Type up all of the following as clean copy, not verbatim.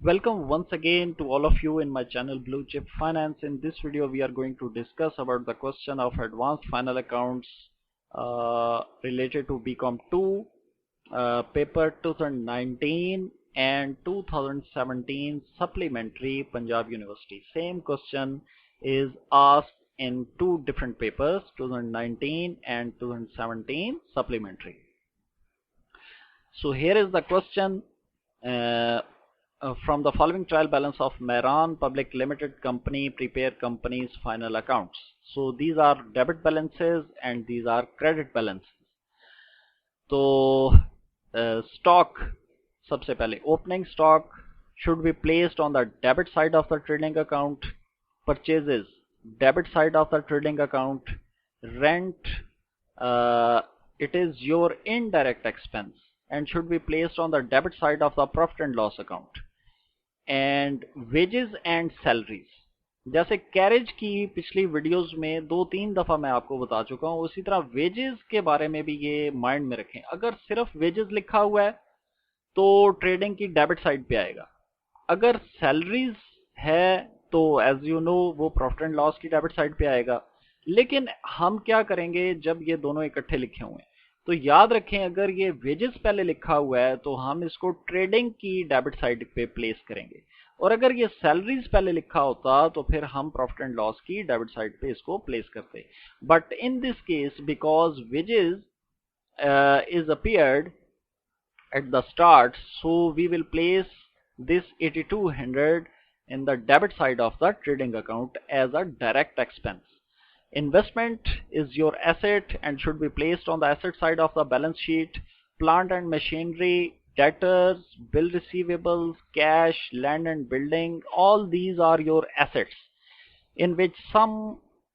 Welcome once again to all of you in my channel Blue Chip Finance. In this video we are going to discuss about the question of advanced final accounts related to BCom 2 paper 2019 and 2017 supplementary Punjab University. Same question is asked in two different papers, 2019 and 2017 supplementary. So here is the question. From the following trial balance of Mehran Public Limited Company prepare company's final accounts. So these are debit balances and these are credit balances. तो stock सबसे पहले opening stock should be placed on the debit side of the trading account, purchases debit side of the trading account, rent it is your indirect expense and should be placed on the debit side of the profit and loss account. And wages and salaries, जैसे carriage की पिछली videos में 2-3 दफा मैं आपको बता चुका हूं, उसी तरह वेजेस के बारे में भी ये माइंड में रखें। अगर सिर्फ वेजेस लिखा हुआ है तो ट्रेडिंग की डेबिट साइड पे आएगा, अगर सैलरीज है तो एज यू नो वो प्रॉफिट एंड लॉस की डेबिट साइड पे आएगा। लेकिन हम क्या करेंगे जब ये दोनों इकट्ठे लिखे हुए हैं तो याद रखें, अगर ये वेजेस पहले लिखा हुआ है तो हम इसको ट्रेडिंग की डेबिट साइड पे प्लेस करेंगे, और अगर ये सैलरीज पहले लिखा होता तो फिर हम प्रॉफिट एंड लॉस की डेबिट साइड पे इसको प्लेस करते। But in this case because wages is appeared at the start, so we will place this 8200 in the debit side of the trading account as a direct expense. Investment is your asset and should be placed on the asset side of the balance sheet. Plant and machinery, debtors, bill receivables, cash, land and building, all these are your assets, in which some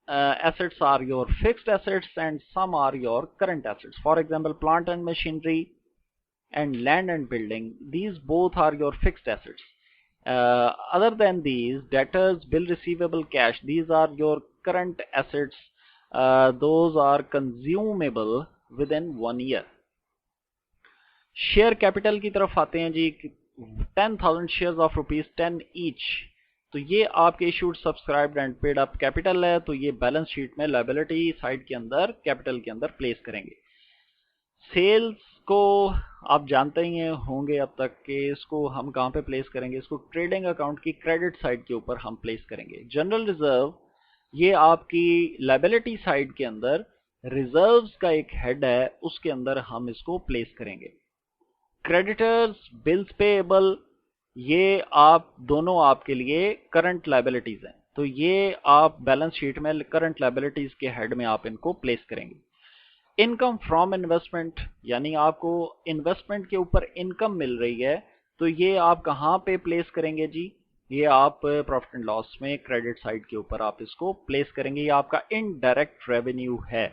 assets are your fixed assets and some are your current assets. For example, plant and machinery and land and building, these both are your fixed assets. Other than these, debtors, bill receivable, cash, these are your current assets. Those are consumable within 1 year. Share capital की तरफ आते हैं जी, 10,000 shares of ₹10 each, तो ये आपके issued subscribed and paid up capital है, तो ये बैलेंस शीट में लायबिलिटी साइड के अंदर कैपिटल के अंदर प्लेस करेंगे। सेल्स को आप जानते ही होंगे अब तक कि इसको हम कहाँ पे प्लेस करेंगे, इसको ट्रेडिंग अकाउंट की क्रेडिट साइड के ऊपर हम प्लेस करेंगे। जनरल रिजर्व ये आपकी लायबिलिटी साइड के अंदर रिजर्व्स का एक हेड है, उसके अंदर हम इसको प्लेस करेंगे। क्रेडिटर्स, बिल्स पेएबल, ये आप दोनों आपके लिए करंट लायबिलिटीज हैं, तो ये आप बैलेंस शीट में करंट लायबिलिटीज के हेड में आप इनको प्लेस करेंगे। इनकम फ्रॉम इन्वेस्टमेंट, यानी आपको इन्वेस्टमेंट के ऊपर इनकम मिल रही है, तो ये आप कहाँ पे प्लेस करेंगे जी, ये आप प्रॉफिट एंड लॉस में क्रेडिट साइड के ऊपर आप इसको प्लेस करेंगे, ये आपका इनडायरेक्ट रेवेन्यू है।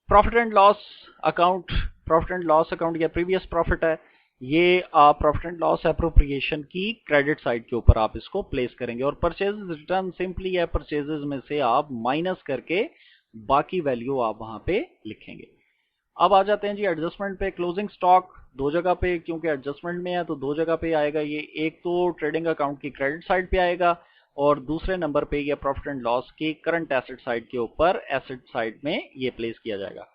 Profit and loss account, profit and loss account या प्रीवियस प्रॉफिट है, ये आप प्रॉफिट एंड लॉस एप्रोप्रिएशन की क्रेडिट साइड के ऊपर आप इसको प्लेस करेंगे। और परचेजेस रिटर्न सिंपली है, परचेजेस में से आप माइनस करके बाकी वैल्यू आप वहां पे लिखेंगे। अब आ जाते हैं जी एडजस्टमेंट पे। क्लोजिंग स्टॉक दो जगह पे, क्योंकि एडजस्टमेंट में है तो दो जगह पे आएगा ये, एक तो ट्रेडिंग अकाउंट की क्रेडिट साइड पे आएगा और दूसरे नंबर पे ये प्रॉफिट एंड लॉस की करंट एसेट साइड के ऊपर एसेट साइड में ये प्लेस किया जाएगा।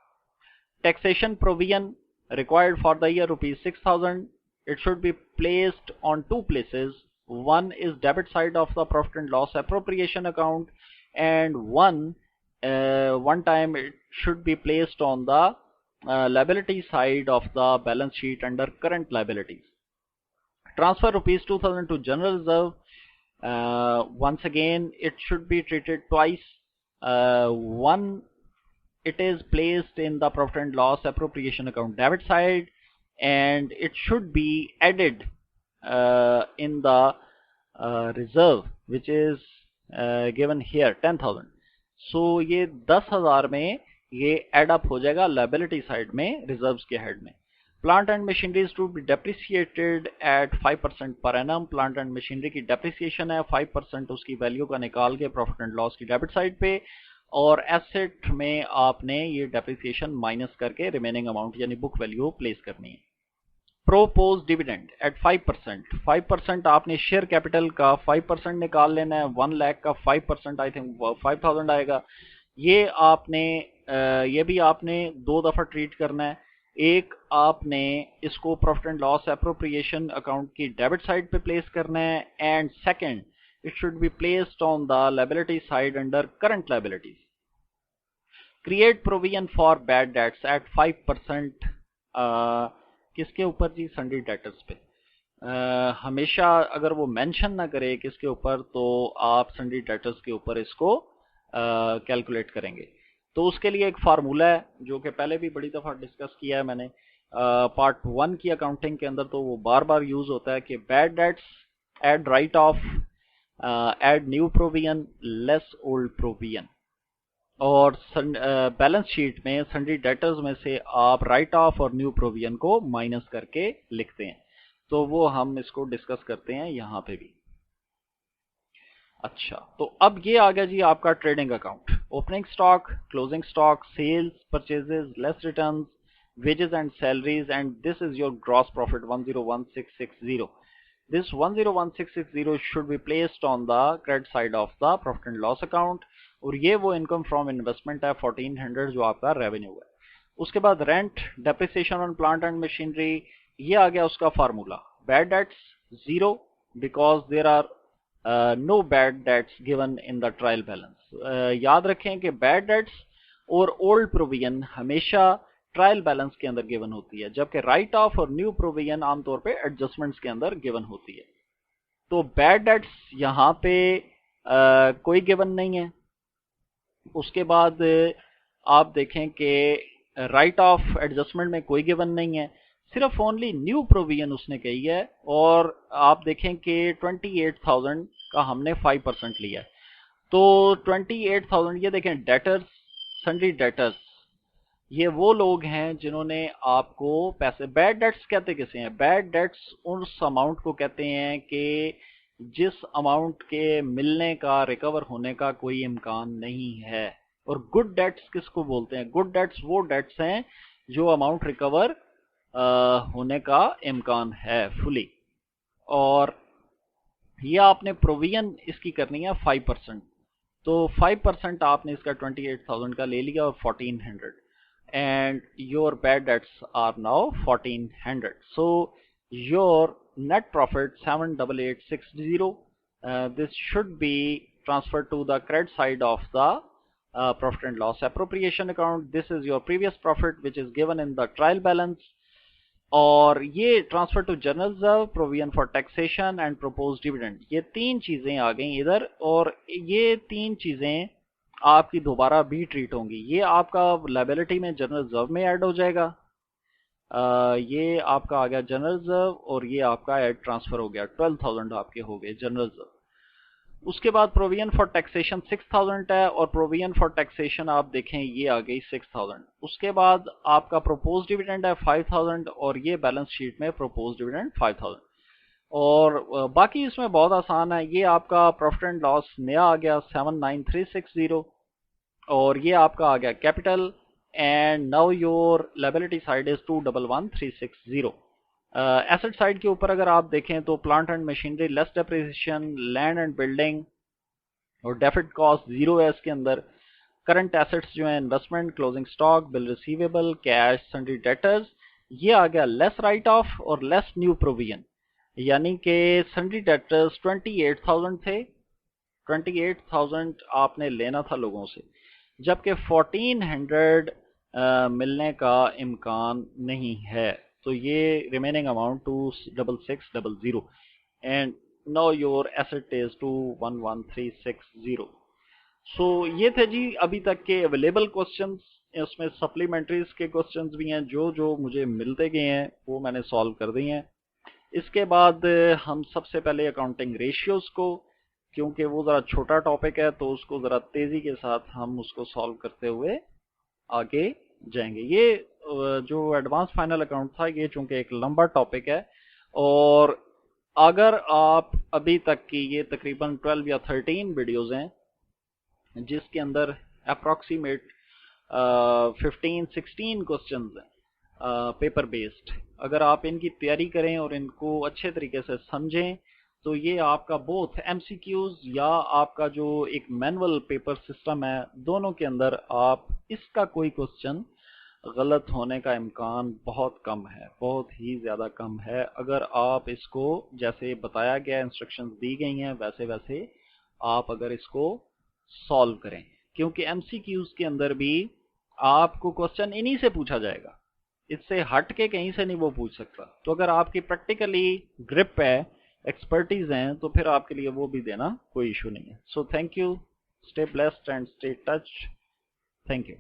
Taxation provision required for the year ₹6,000, it should be placed on two places. One is debit side of the profit and loss appropriation account, and one time it should be placed on the liability side of the balance sheet under current liabilities. Transfer ₹2,000 to general reserve. Once again it should be treated twice. One, it is placed in the profit and loss appropriation account debit side, and it should be added in the reserve which is given here 10,000. So ये 10,000 में ये add up हो जाएगा liability side में reserves के head में। Plant and machineries to be depreciated at 5% per annum, plant and machinery की depreciation है 5% उसकी वैल्यू का निकाल के प्रॉफिट एंड लॉस की डेबिट साइड पे, और एसेट में आपने ये डेप्रिसिएशन माइनस करके रिमेनिंग अमाउंट यानी बुक वैल्यू प्लेस करनी है। Propose dividend eight 5%। 5% आपने शेयर कैपिटल का 5% निकाल लेना है। 1 लाख का 5% आई थिंक 5000 आएगा। ये आपने ये भी आपने 2 दफा ट्रीट करना है। एक आपने इसको profit and loss appropriation account की डेबिट साइड पे प्लेस करना है, and second it should be placed on the liability side under current liabilities. Create provision for bad debts at 5%। किसके ऊपर जी? सन्डी डेटर्स पे। हमेशा अगर वो मेंशन ना करे किसके ऊपर, तो आप सन्डी डेटर्स के ऊपर इसको कैलकुलेट करेंगे। तो उसके लिए एक फार्मूला है जो कि पहले भी बड़ी दफ़ा डिस्कस किया है मैंने पार्ट 1 की अकाउंटिंग के अंदर, तो वो बार बार यूज होता है कि bad debts add write off add new provision less old provision. और बैलेंस शीट में सन्डी डेटर्स में से आप राइट ऑफ और न्यू प्रोविजन को माइनस करके लिखते हैं। तो वो हम इसको डिस्कस करते हैं यहाँ पे भी। अच्छा, तो अब ये आ गया जी आपका trading account. Opening stock, closing stock, sales, purchases, less returns, wages and salaries, and this is your gross profit 101660. This 101660 should be placed on the credit side of the profit and loss account, और ये वो income from investment है 1400 जो आपका revenue है। उसके बाद rent, depreciation on plant and machinery, ये आ गया उसका formula. Bad debts 0 because there are no bad debts given in the trial balance. याद रखें कि बैड डेट्स और ओल्ड प्रोविजन हमेशा ट्रायल बैलेंस के अंदर गिवन होती है, जबकि राइट ऑफ और न्यू प्रोविजन आमतौर पे एडजस्टमेंट्स के अंदर गिवन होती है। तो बैड डेट्स यहाँ पे कोई गिवन नहीं है। उसके बाद आप देखें कि राइट ऑफ एडजस्टमेंट में कोई गिवन नहीं है, सिर्फ ओनली न्यू प्रोविजन उसने कही है। और आप देखें कि 28,000 का हमने 5% लिया है, तो 28,000 ये देखें डेटर्स, सन्डी डेटर्स, ये वो लोग हैं जिन्होंने आपको पैसे। बैड डेट्स कहते किसे हैं? बैड डेट्स उस अमाउंट को कहते हैं कि जिस अमाउंट के मिलने का, रिकवर होने का कोई इम्कान नहीं है। और गुड डेट्स किसको बोलते हैं? गुड डेट्स वो डेट्स हैं जो अमाउंट रिकवर होने का इम्कान है फुली। और ये आपने प्रोविजन इसकी करनी है 5%। तो 5% आपने इसका 28,000 का ले लिया और 1400, and your bad debts are now 1400. So your net profit 78860. This should be transferred to the credit side of the profit and loss appropriation account. This is your previous profit which is given in the trial balance. और ये transfer to general reserve, provision for taxation and propose dividend, ये 3 चीजें आ गई इधर। और ये 3 चीजें आपकी दोबारा भी ट्रीट होंगी। ये आपका लायबिलिटी में जनरल रिजर्व में ऐड हो जाएगा। ये आपका आ गया जनरल रिजर्व, और ये आपका ऐड ट्रांसफर हो गया, 12,000 आपके हो गए जनरल रिजर्व। उसके बाद प्रोविजन फॉर टैक्सेशन 6,000 है, और प्रोविजन फॉर टैक्सेशन आप देखें ये आ गई 6,000। उसके बाद आपका प्रोपोज डिविडेंड है 5,000, और ये बैलेंस शीट में प्रोपोज डिविडेंड 5,000। और बाकी इसमें बहुत आसान है। ये आपका प्रॉफिट एंड लॉस नया आ गया 79360, और ये आपका आ गया capital, and now your liability side is 211,360। Asset side के ऊपर अगर आप देखें तो plant and machinery less depreciation, land and building, और डेबिट कॉस्ट 0 है इसके अंदर। करंट एसेट्स जो है investment, closing stock, bill receivable, cash, सन्डी debtors, ये आ गया लेस राइट ऑफ और लेस न्यू प्रोविजन। यानी कि सन्डी डेटर्स 28,000 थे, 28,000 आपने लेना था लोगों से, जबकि 1400 मिलने का इम्कान नहीं है। तो ये remaining amount 26600, and now your asset is 211,360। सो ये थे जी अभी तक के अवेलेबल क्वेश्चंस। इसमें सप्लीमेंट्रीज के क्वेश्चंस भी हैं जो मुझे मिलते गए हैं, वो मैंने सॉल्व कर दिए हैं। इसके बाद हम सबसे पहले अकाउंटिंग रेशियोज को, क्योंकि वो ज़रा छोटा टॉपिक है तो उसको ज़रा तेज़ी के साथ हम उसको सॉल्व करते हुए आगे जाएंगे। ये जो एडवांस फाइनल अकाउंट था, ये चूंकि एक लंबा टॉपिक है, और अगर आप अभी तक की ये तकरीबन 12 या 13 वीडियोज़ हैं जिसके अंदर अप्रॉक्सीमेट 15-16 क्वेश्चंस हैं, पेपर बेस्ड। अगर आप इनकी तैयारी करें और इनको अच्छे तरीके से समझें तो ये आपका बोथ एमसीक्यूज या आपका जो एक मैनुअल पेपर सिस्टम है, दोनों के अंदर आप इसका कोई क्वेश्चन गलत होने का इम्कान बहुत कम है, बहुत ही ज़्यादा कम है। अगर आप इसको जैसे बताया गया, इंस्ट्रक्शंस दी गई हैं, वैसे वैसे आप अगर इसको सॉल्व करें, क्योंकि एमसीक्यूज के अंदर भी आपको क्वेश्चन इन्हीं से पूछा जाएगा, इससे हट के कहीं से नहीं वो पूछ सकता। तो अगर आपकी प्रैक्टिकली ग्रिप है, एक्सपर्टीज हैं, तो फिर आपके लिए वो भी देना कोई इशू नहीं है। So thank you, stay blessed and stay touch. Thank you.